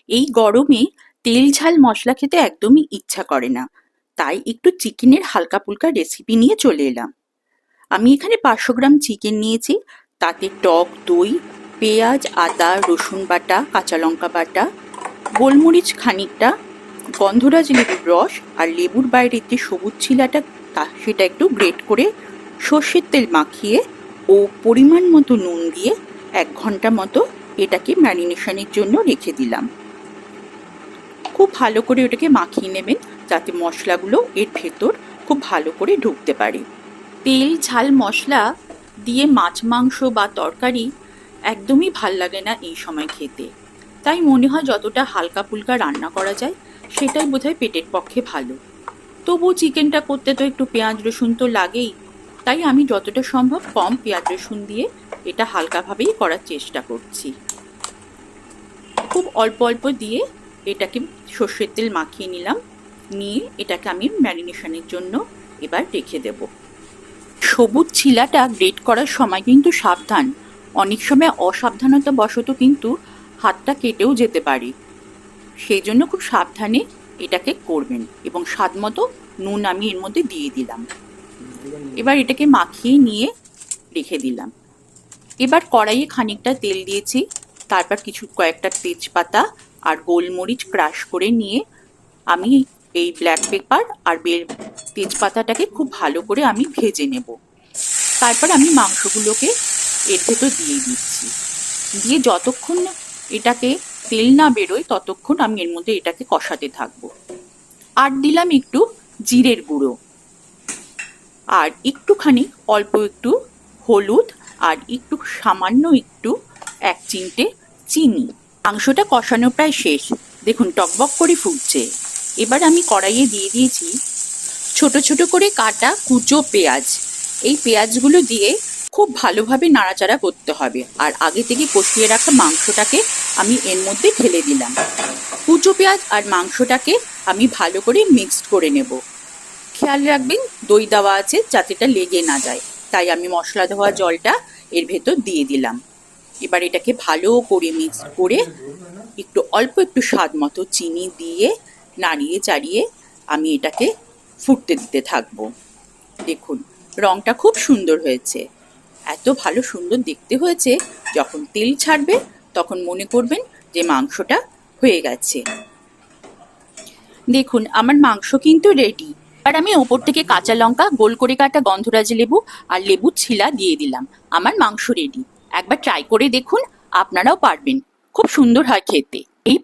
এই গরমে তেল ঝাল মশলা খেতে একদমই ইচ্ছা করে না, তাই একটু চিকেনের হালকা ফুলকা রেসিপি নিয়ে চলে এলাম। আমি এখানে 500 গ্রাম চিকেন নিয়েছি, তাতে টক দই, পেঁয়াজ, আদা, রসুন বাটা, কাঁচা লঙ্কা বাটা, গোলমরিচ খানিকটা, গন্ধরাজ লেবুর রস আর লেবুর বাইরের যে সবুজ ছিলাটা সেটা একটু গ্রেট করে সর্ষের তেল মাখিয়ে ও পরিমাণ মতো নুন দিয়ে 1 ঘন্টা মতো এটাকে ম্যারিনেশনের জন্য রেখে দিলাম। খুব ভালো করে ওটাকে মাখিয়ে নেবেন যাতে মশলাগুলো এর ভেতর খুব ভালো করে ঢুকতে পারে। তেল ঝাল মশলা দিয়ে মাছ মাংস বা তরকারি একদমই ভাল লাগে না এই সময় খেতে, তাই মনে হয় যতটা হালকা ফুলকা রান্না করা যায় সেটাই বোধহয় পেটের পক্ষে ভালো। তবু চিকেনটা করতে তো একটু পেঁয়াজ রসুন তো লাগেই, তাই আমি যতটা সম্ভব কম পেঁয়াজ রসুন দিয়ে এটা হালকাভাবেই করার চেষ্টা করছি। খুব অল্প অল্প দিয়ে এটাকে সর্ষের তেল মাখিয়ে নিলাম, নিয়ে এটাকে আমি ম্যারিনেশনের জন্য এবার রেখে দেব। সবুজ ছিলাটা গ্রেট করার সময় কিন্তু সাবধান, অনেক সময় অসাবধানতা বশত কিন্তু হাতটা কেটেও যেতে পারে, সেই জন্য খুব সাবধানে এটাকে করবেন। এবং স্বাদ মতো নুন আমি এর মধ্যে দিয়ে দিলাম। এবার এটাকে মাখিয়ে নিয়ে রেখে দিলাম। এবার কড়াইয়ে খানিকটা তেল দিয়েছি, তারপর কয়েকটা তেজপাতা আর গোলমরিচ ক্রাশ করে নিয়ে আমি এই ব্ল্যাক পেপার আর তেজপাতাটাকে খুব ভালো করে আমি ভেজে নেব। তারপর আমি মাংসগুলোকে এর ভেতর দিয়ে দিচ্ছি, দিয়ে যতক্ষণ এটাকে তেল না বেরোয় ততক্ষণ আমি এর মধ্যে এটাকে কষাতে থাকবো। আর দিলাম একটু জিরের গুঁড়ো, আর একটুখানি অল্প একটু হলুদ, আর একটু সামান্য একটু 1 চিমটে চিনি। মাংসটা কষানো প্রায় শেষ, দেখুন টকবক করে ফুটছে। এবার আমি কড়াইয়ে দিয়ে দিয়েছি ছোট ছোট করে কাটা কুচো পেঁয়াজ। এই পেঁয়াজগুলো দিয়ে খুব ভালোভাবে নাড়াচাড়া করতে হবে, আর আগে থেকে কষিয়ে রাখা মাংসটাকে আমি এর মধ্যে ঢেলে দিলাম। কুচো পেঁয়াজ আর মাংসটাকে আমি ভালো করে মিক্সড করে নেব। খেয়াল রাখবেন দই দেওয়া আছে যাতে এটা লেগে না যায়, তাই আমি মশলা ধোয়া জলটা এর ভেতর দিয়ে দিলাম। এবার এটাকে ভালো করে মিক্স করে একটু অল্প একটু স্বাদ মতো চিনি দিয়ে নাড়িয়ে চাড়িয়ে আমি এটাকে ফুটতে দিতে থাকবো। দেখুন রংটা খুব সুন্দর হয়েছে, এত ভালো সুন্দর দেখতে হয়েছে। যখন তেল ছাড়বে তখন মনে করবেন যে মাংসটা হয়ে গেছে। দেখুন আমার মাংস কিন্তু রেডি। আর আমি ওপর থেকে কাঁচা লঙ্কা, গোল করে কাটা গন্ধরাজ লেবু আর লেবুর ছিলা দিয়ে দিলাম। আমার মাংস রেডি। একবার ট্রাই করে দেখুন, আপনারাও পারবেন, খুব সুন্দর হয় খেতে। এই